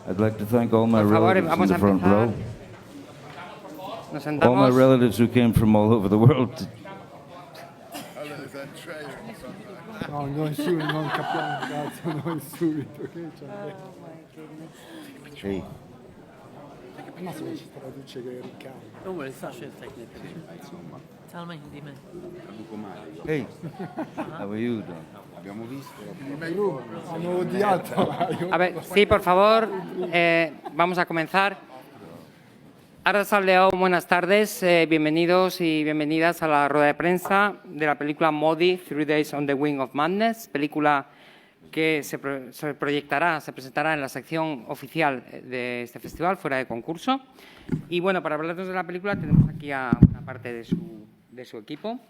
I'd like to thank all my Por favor, relatives in vamos the a front empezar. row. Nos All my sentamos. relatives who came from all over the world. No, non capiamo un cazzo, noi subito. Che c'è? Hey, Ma se ci traduce che Riccardo. Don't worry, Sasha is taking a picture. Tell me, dimmi. hey, how are you, Don? Abbiamo visto Hanno odiato. A ver, sí, por favor, vamos a comenzar. Arrasaldeo, buenas tardes, bienvenidos y bienvenidas a la rueda de prensa de la película Modi, 3 Days on the Wing of Madness, película que se proyectará, se presentará en la sección oficial de este festival, fuera de concurso. Y bueno, para hablarnos de la película tenemos aquí a una parte de su equipo.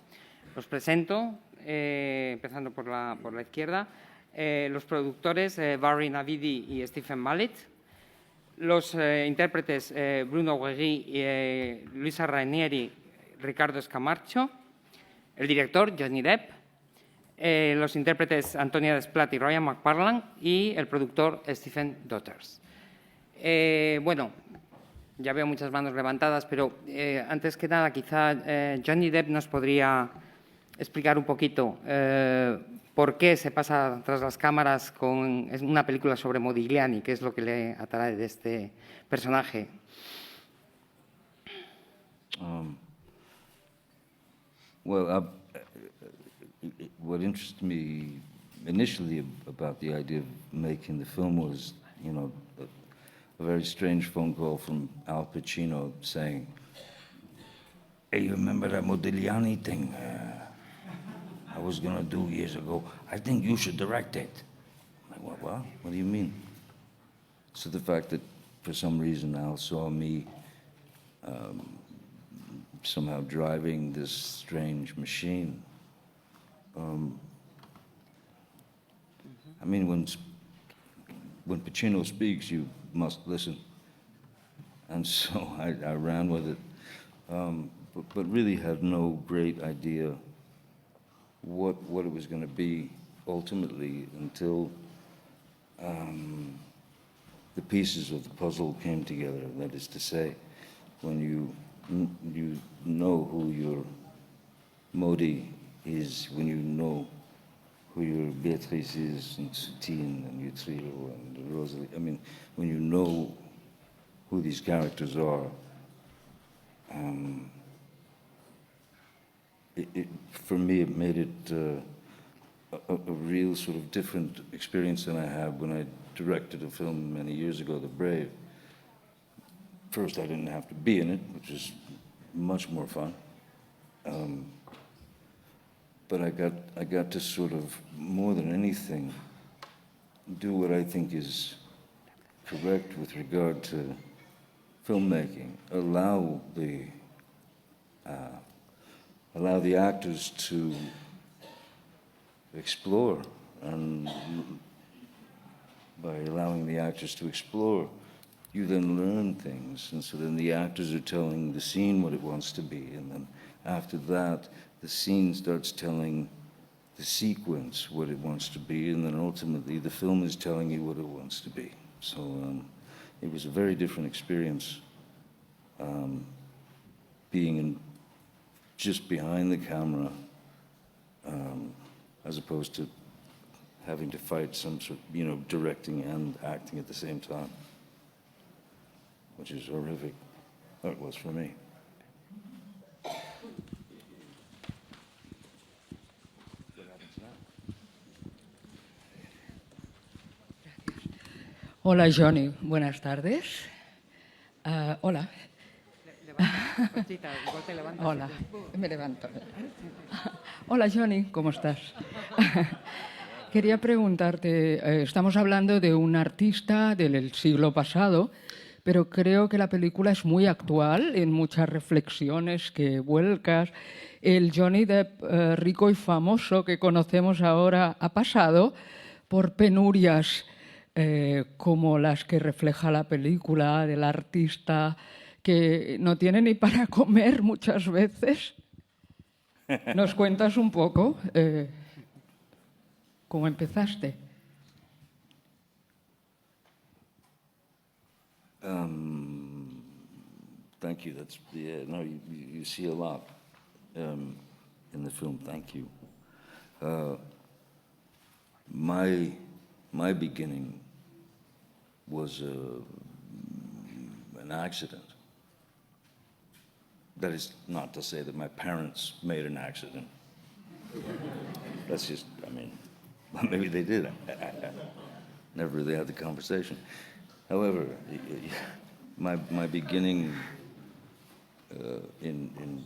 Los presento, empezando por la izquierda, los productores Barry Navidi y Stephen Mallet, los intérpretes Bruno Guegui, Luisa Rainieri, Ricardo Escamarcho, el director Johnny Depp, los intérpretes Antonia Desplat y Ryan McParland y el productor Stephen Daughters. Bueno, ya veo muchas manos levantadas, pero antes que nada quizá Johnny Depp nos podría explicar un poquito por qué se pasa tras las cámaras con una película sobre Modigliani, qué es lo que le atrae de este personaje. Well, what interested me initially about the idea of making the film was, you know, a very strange phone call from Al Pacino saying, "Hey, you remember that Modigliani thing I was going to do years ago? I think you should direct it." I'm like, what? What do you mean? So the fact that for some reason Al saw me somehow driving this strange machine. I mean, when Pacino speaks, you must listen. And so I ran with it, but really had no great idea what it was going to be ultimately until the pieces of the puzzle came together. That is to say, when you know who your Modi is, when you know who your Beatrice is, and Soutine, and Utrilo, and Rosalie. I mean, when you know who these characters are, for me, it made it a real sort of different experience than I had when I directed a film many years ago, The Brave. First, I didn't have to be in it, which is much more fun. But I got to sort of, more than anything, do what I think is correct with regard to filmmaking. Allow the actors to explore, and by allowing the actors to explore, you then learn things, and so then the actors are telling the scene what it wants to be, and then after that, the scene starts telling the sequence what it wants to be, and then ultimately the film is telling you what it wants to be. So it was a very different experience being just behind the camera as opposed to having to fight some sort of, you know, directing and acting at the same time, which is horrific. Or it was for me. Hola, Johnny. Buenas tardes. Hola. Hola, me levanto. Hola, Johnny, ¿cómo estás? Quería preguntarte, estamos hablando de un artista del siglo pasado, pero creo que la película es muy actual en muchas reflexiones que vuelcas. El Johnny Depp rico y famoso que conocemos ahora ha pasado por penurias como las que refleja la película del artista que no tiene ni para comer muchas veces. ¿Nos cuentas un poco cómo empezaste? thank you. That's, yeah, no, you see a lot in the film. Thank you. My beginning was an accident. That is not to say that my parents made an accident. That's just, I mean, maybe they did. I never really had the conversation. However, my beginning in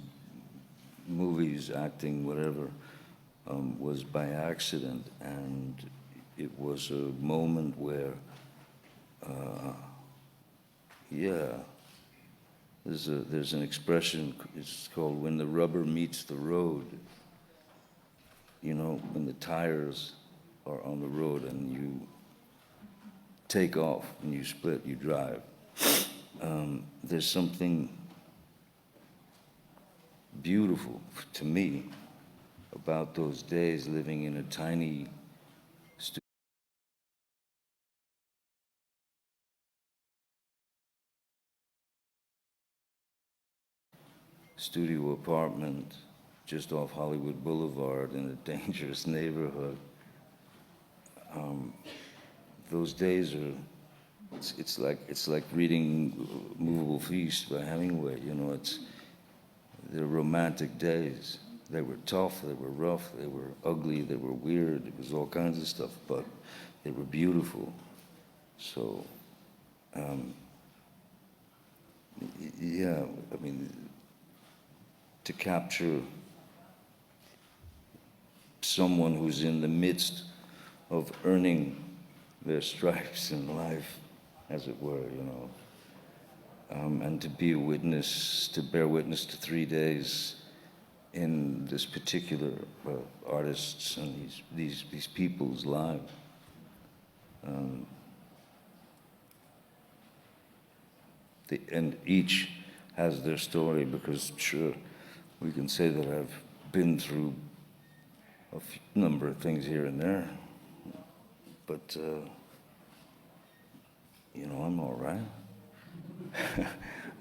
movies, acting, whatever, was by accident, and it was a moment where, yeah, there's an expression, it's called when the rubber meets the road. You know, when the tires are on the road and you take off and you split, you drive. There's something beautiful to me about those days living in a tiny studio apartment just off Hollywood Boulevard in a dangerous neighborhood. Those days are, it's like reading Movable Feast by Hemingway, you know, they're romantic days. They were tough, they were rough, they were ugly, they were weird, it was all kinds of stuff, but they were beautiful. So, yeah, I mean, to capture someone who's in the midst of earning their stripes in life, as it were, you know, and to be a witness, to bear witness to 3 days in this particular artists and these people's lives. And each has their story, because sure, we can say that I've been through a number of things here and there, but you know, I'm all right.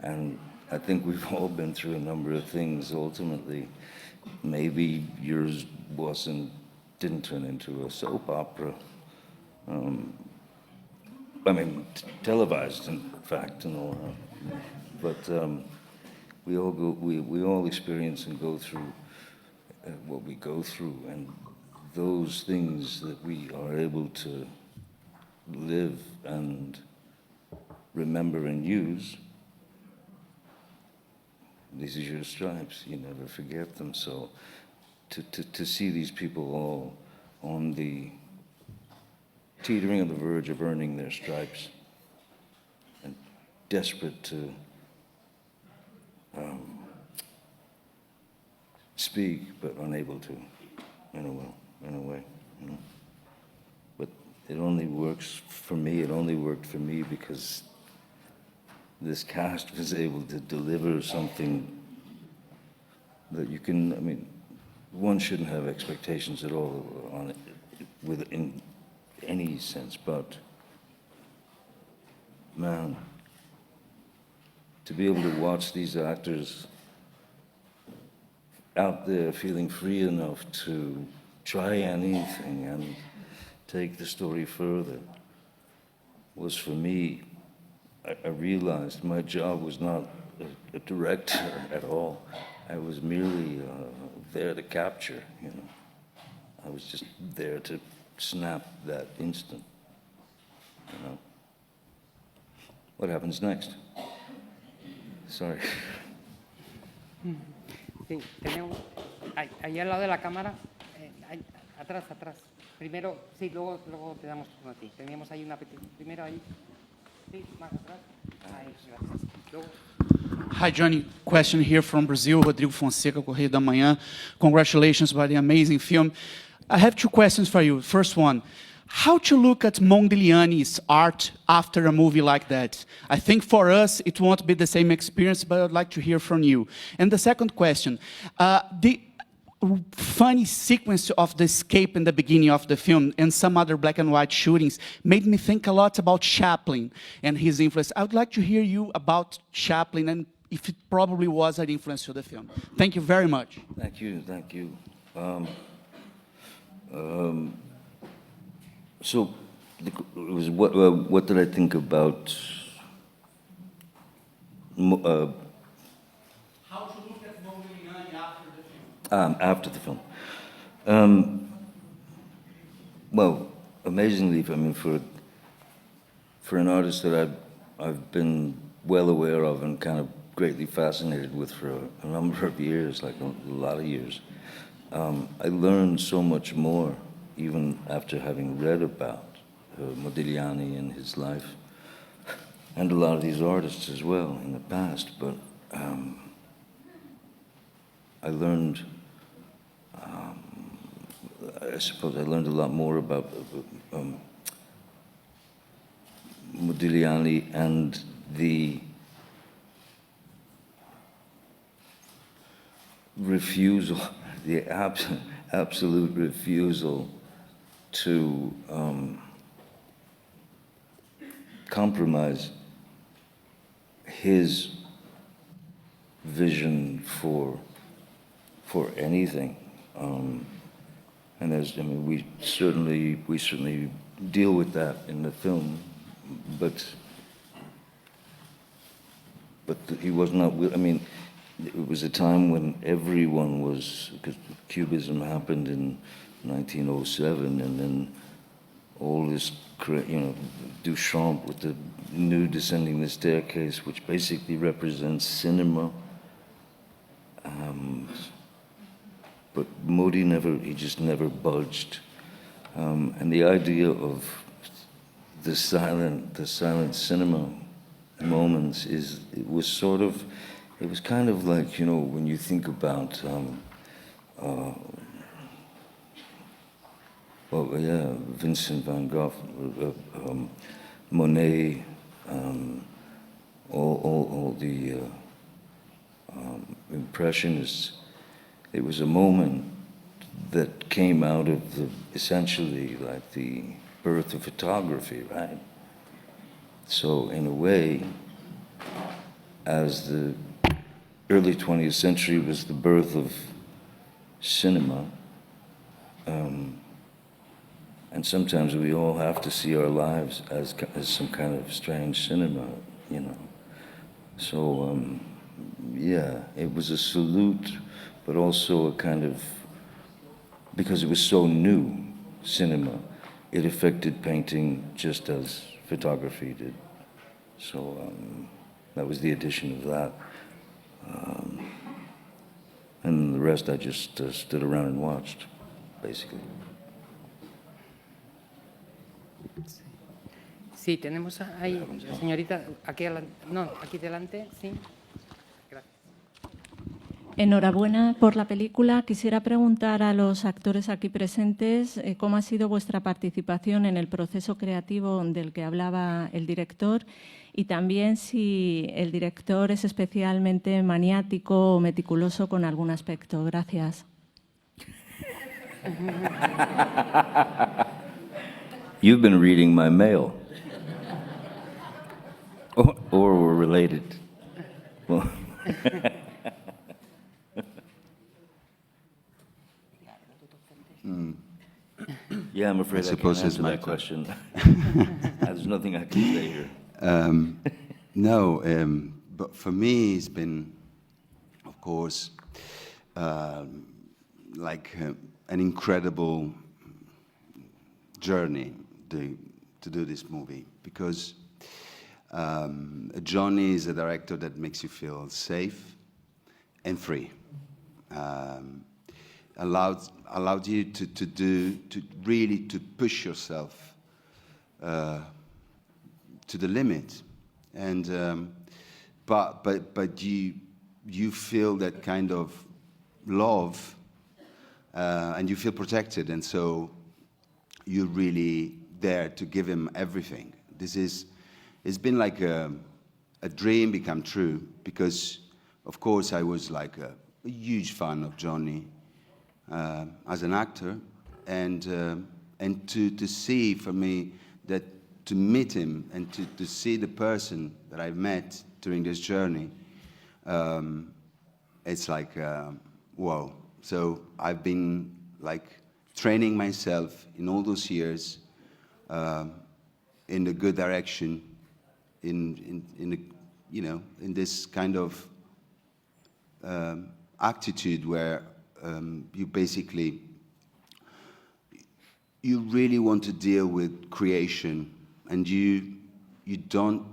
And I think we've all been through a number of things. Ultimately, maybe yours didn't turn into a soap opera. I mean, televised, in fact, and all that. But we all experience and go through what we go through, and those things that we are able to live and remember and use. These are your stripes. You never forget them. So to see these people all on the teetering on the verge of earning their stripes and desperate to speak but unable to, in a way, you know. But it only works for me. It only worked for me because this cast was able to deliver something that you can, I mean, one shouldn't have expectations at all on it in any sense, but man, to be able to watch these actors out there feeling free enough to try anything and take the story further was, for me, I realized my job was not a director at all. I was merely there to capture, you know. I was just there to snap that instant, you know. What happens next? Sorry. Sí, tenemos ahí al lado de la cámara, atrás. Primero, sí, luego te damos turno a ti. Teníamos ahí una petición. Primero ahí. Sí, más atrás. Ahí, gracias. Luego. Hi, Johnny. Question here from Brazil, Rodrigo Fonseca, Correio da Manhã. Congratulations by the amazing film. I have two questions for you. First one, how to look at Modigliani's art after a movie like that? I think for us, it won't be the same experience, but I'd like to hear from you. And the second question, the funny sequence of the escape in the beginning of the film and some other black and white shootings made me think a lot about Chaplin and his influence. I would like to hear you about Chaplin and if it probably was an influence to the film. Thank you very much. Thank you, thank you. So, it was what did I think about? How to look at Modigliani after the film? After the film. Well, amazingly, I mean, for an artist that I've been well aware of and kind of greatly fascinated with for a number of years, like a lot of years, I learned so much more, even after having read about Modigliani and his life, and a lot of these artists as well in the past. But I learned, I suppose I learned a lot more about Modigliani and the refusal, the absolute refusal to compromise his vision for anything. And there's, I mean, we certainly deal with that in the film, but he was not. I mean, it was a time when everyone was, because Cubism happened in 1907, and then all this, you know, Duchamp with the new Descending the Staircase, which basically represents cinema. But Modi he just never budged. And the idea of the silent cinema moments it was kind of like, you know, when you think about, Vincent van Gogh, Monet, all the Impressionists. It was a moment that came out of essentially like the birth of photography, right? So in a way, as the early 20th century was the birth of cinema, and sometimes we all have to see our lives as some kind of strange cinema, you know. So, yeah, it was a salute, but also a kind of, because it was so new, cinema, it affected painting just as photography did. So that was the addition of that. And the rest I just stood around and watched, basically. Sí, tenemos ahí, señorita, aquí delante, sí. Gracias. Enhorabuena por la película. Quisiera preguntar a los actores aquí presentes cómo ha sido vuestra participación en el proceso creativo del que hablaba el director y también si el director es especialmente maniático o meticuloso con algún aspecto. Gracias. You've been reading my mail. Or we're related. Well, yeah, I'm afraid I can't answer that question. There's nothing I can say here. No, but for me, it's been, of course, like an incredible journey to do this movie, because Johnny is a director that makes you feel safe and free. Allowed you to really push yourself to the limit, and but you feel that kind of love, and you feel protected, and so you're really there to give him everything. It's been like a dream become true, because of course I was like a huge fan of Johnny as an actor, and to see, for me, that to meet him and to see the person that I've met during this journey it's like, whoa. So I've been like training myself in all those years in the good direction, in the, you know, in this kind of attitude where you basically, you really want to deal with creation, and you don't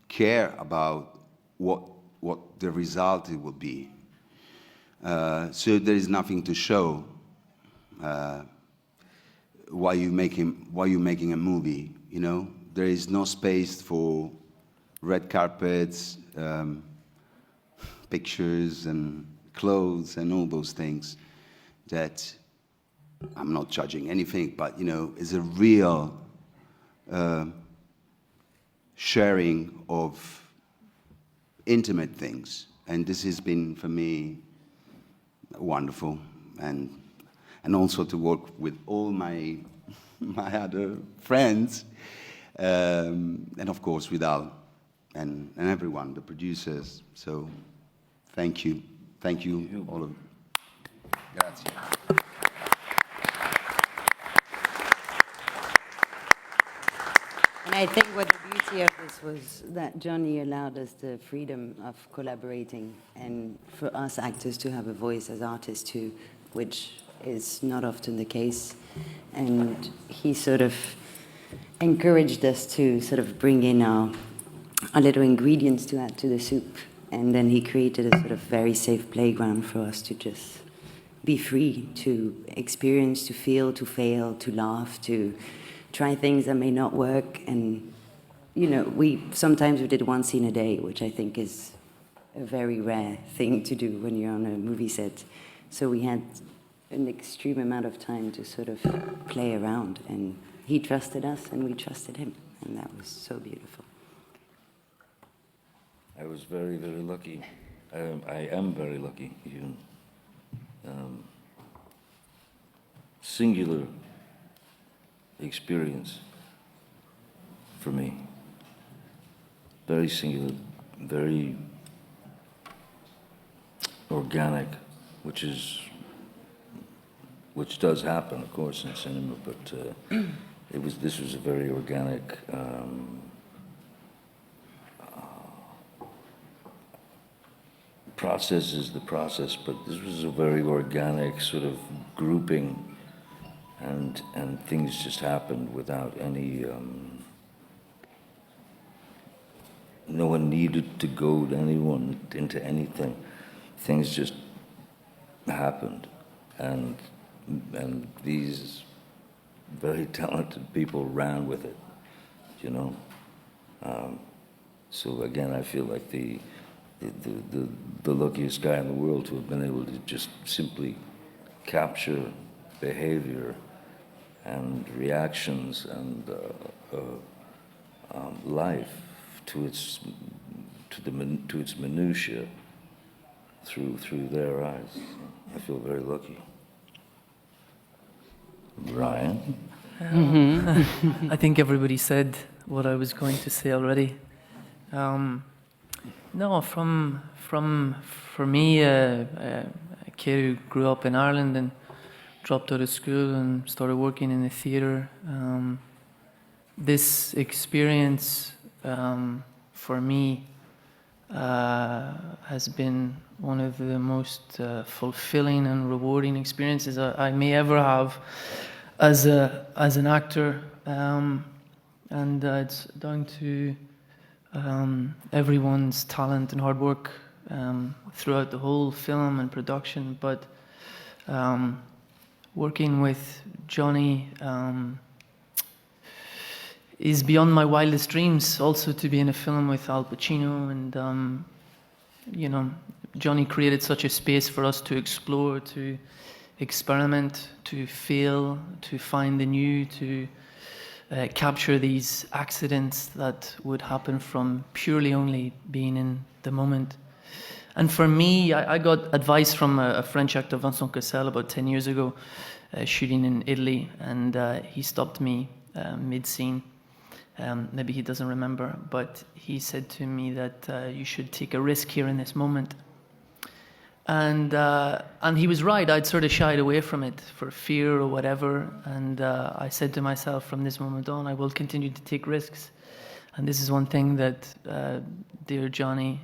care about what the result it will be. So there is nothing to show while you're making a movie. You know, there is no space for red carpets, pictures and clothes and all those things that, I'm not judging anything, but you know, is a real sharing of intimate things. And this has been for me wonderful, and also to work with all my other friends, and of course with Al and everyone, the producers. So thank you all of you. Grazie. And I think what the beauty of this was that Johnny allowed us the freedom of collaborating, and for us actors to have a voice as artists too, which is not often the case. And he sort of encouraged us to sort of bring in our little ingredients to add to the soup. And then he created a sort of very safe playground for us to just be free, to experience, to feel, to fail, to laugh, to try things that may not work. And, you know, sometimes we did one scene a day, which I think is a very rare thing to do when you're on a movie set. So we had an extreme amount of time to sort of play around, and he trusted us and we trusted him, and that was so beautiful. I was very, very lucky. I am very lucky, even. Singular experience for me. Very singular, very organic, which does happen, of course, in cinema, but this was a very organic process is the process, but this was a very organic sort of grouping, and things just happened without any, no one needed to go to anyone into anything. Things just happened, and these very talented people ran with it, you know. So again, I feel like the luckiest guy in the world to have been able to just simply capture behavior and reactions and life to its minutiae through their eyes. I feel very lucky. Ryan? I think everybody said what I was going to say already. No, for me, a kid who grew up in Ireland and dropped out of school and started working in the theatre, this experience for me has been one of the most fulfilling and rewarding experiences I may ever have as an actor, and it's down to everyone's talent and hard work throughout the whole film and production. But working with Johnny is beyond my wildest dreams. Also, to be in a film with Al Pacino, and you know, Johnny created such a space for us to explore, to experiment, to fail, to find the new, to capture these accidents that would happen from purely only being in the moment. And for me, I got advice from a French actor, Vincent Cassel, about 10 years ago, shooting in Italy, and he stopped me mid-scene Maybe he doesn't remember, but he said to me that you should take a risk here in this moment. And he was right. I'd sort of shied away from it for fear or whatever. And I said to myself, from this moment on, I will continue to take risks. And this is one thing that dear Johnny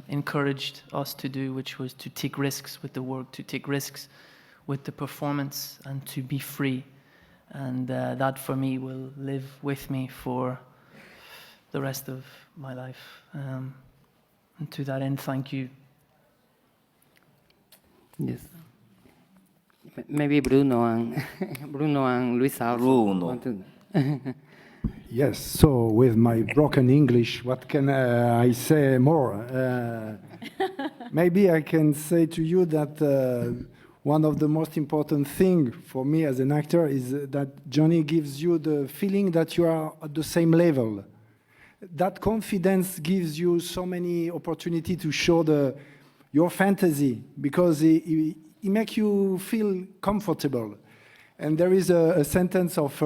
encouraged us to do, which was to take risks with the work, to take risks with the performance, and to be free. And that for me will live with me for the rest of my life. And to that end, thank you. Yes. Maybe Bruno and Bruno and Luisa also Bruno. want to- Yes, so with my broken English, what can I say more? Maybe I can say to you that one of the most important things for me as an actor is that Johnny gives you the feeling that you are at the same level. That confidence gives you so many opportunities to show your fantasy, because he makes you feel comfortable. And there is a sentence of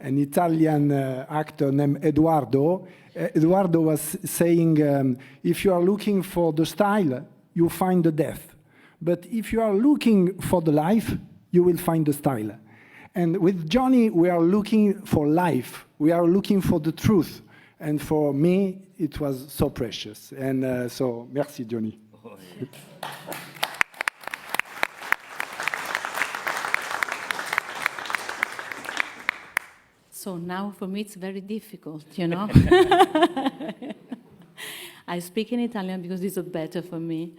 an Italian actor named Eduardo. Eduardo was saying, if you are looking for the style, you find the death. But if you are looking for the life, you will find the style. And with Johnny, we are looking for life. We are looking for the truth. And for me, it was so precious. And so, merci, Johnny. So now for me it's very difficult, you know. I speak in Italian because it's better for me.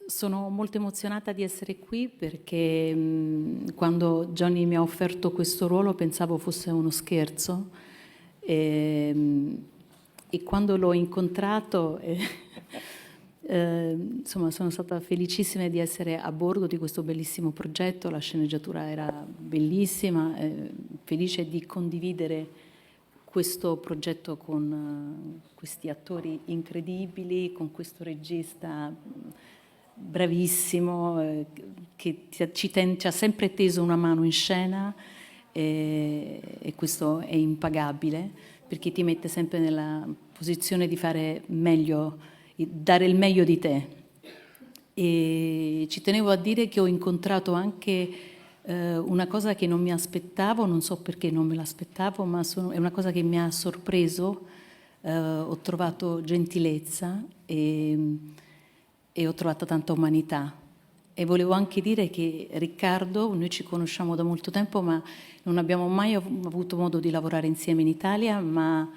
Sono molto emozionata di essere qui perché quando Johnny mi ha offerto questo ruolo pensavo fosse uno scherzo e quando l'ho incontrato insomma sono stata felicissima di essere a bordo di questo bellissimo progetto, la sceneggiatura era bellissima, felice di condividere questo progetto con questi attori incredibili, con questo regista bravissimo che ci ha sempre teso una mano in scena e questo è impagabile perché ti mette sempre nella posizione di fare meglio, dare il meglio di te. E ci tenevo a dire che ho incontrato anche una cosa che non mi aspettavo, non so perché non me l'aspettavo, ma è una cosa che mi ha sorpreso. Ho trovato gentilezza e ho trovato tanta umanità. E volevo anche dire che Riccardo, noi ci conosciamo da molto tempo, ma non abbiamo mai avuto modo di lavorare insieme in Italia, ma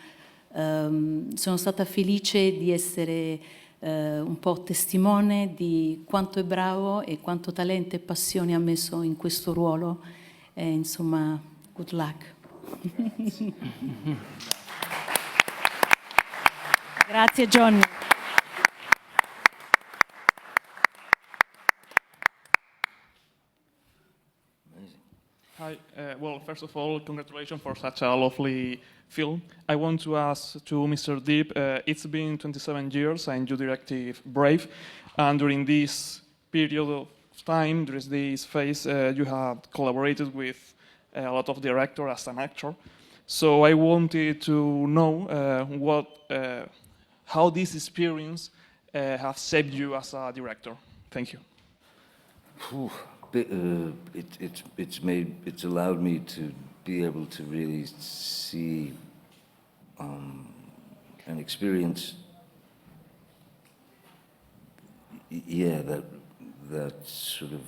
sono stata felice di essere un po' testimone di quanto è bravo e quanto talento e passione ha messo in questo ruolo. E, insomma, good luck. Grazie Johnny. Hi. Well, first of all, congratulations for such a lovely film. I want to ask to Mr. Deep, it's been 27 years and you directed Brave, and during this period of time, during this phase, you have collaborated with a lot of directors as an actor. So I wanted to know how this experience has shaped you as a director. Thank you. It's allowed me to be able to really see and experience, that sort of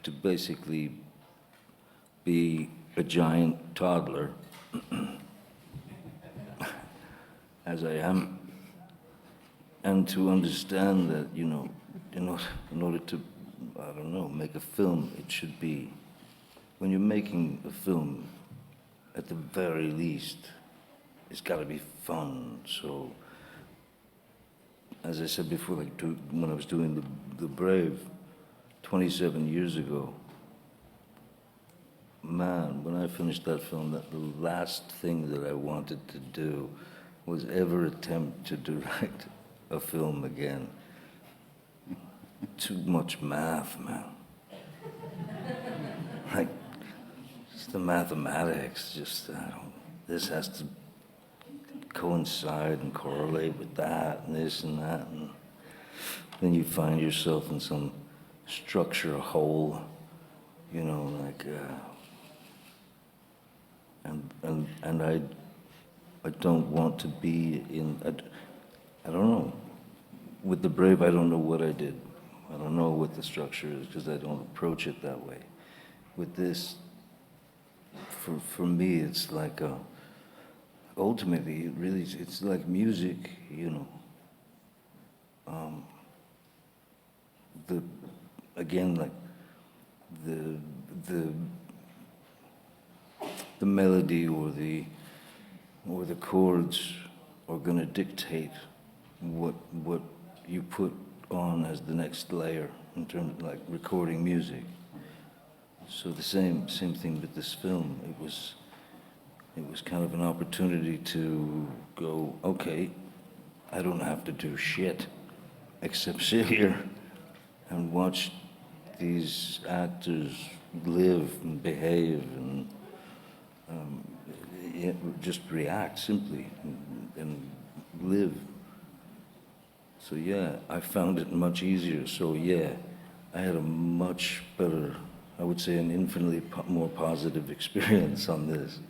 to basically be a giant toddler as I am, and to understand that, you know, in order to, I don't know, make a film, it should be, when you're making a film, at the very least, it's got to be fun. So, as I said before, like when I was doing the Brave 27 years ago, man, when I finished that film, the last thing that I wanted to do was ever attempt to direct a film again. Too much math, man. Like, it's the mathematics, just, this has to coincide and correlate with that and this and that, and then you find yourself in some structure hole, you know, like, and I don't want to be in, I don't know. With The Brave, I don't know what I did. I don't know what the structure is because I don't approach it that way. With this, for me, it's like, ultimately, it really, it's like music, you know. Again, like the melody or the chords are going to dictate what you put on as the next layer in terms of like recording music. So the same thing with this film. It was kind of an opportunity to go, okay, I don't have to do shit except sit here and watch these actors live and behave and just react simply and live. So yeah, I found it much easier. So yeah, I had a much better, I would say an infinitely more positive experience on this.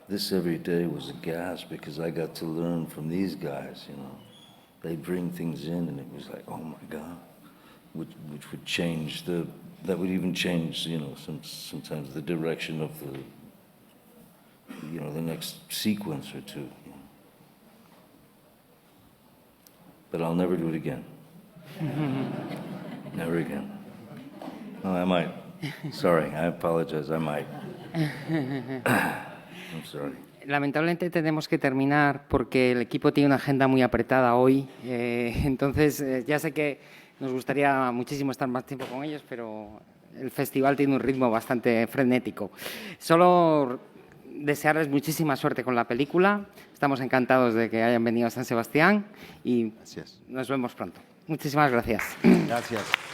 This every day was a gas because I got to learn from these guys, you know. They bring things in and it was like, oh my God, which would change that would even change, you know, sometimes the direction of the next sequence or two. You know. But I'll never do it again. Never again. Oh, I might. Sorry, I apologize, I might. I'm sorry. Lamentablemente tenemos que terminar porque el equipo tiene una agenda muy apretada hoy. Entonces, ya sé que nos gustaría muchísimo estar más tiempo con ellos, pero el festival tiene un ritmo bastante frenético. Solo desearles muchísima suerte con la película. Estamos encantados de que hayan venido a San Sebastián y Gracias. nos vemos pronto. Muchísimas gracias. Gracias.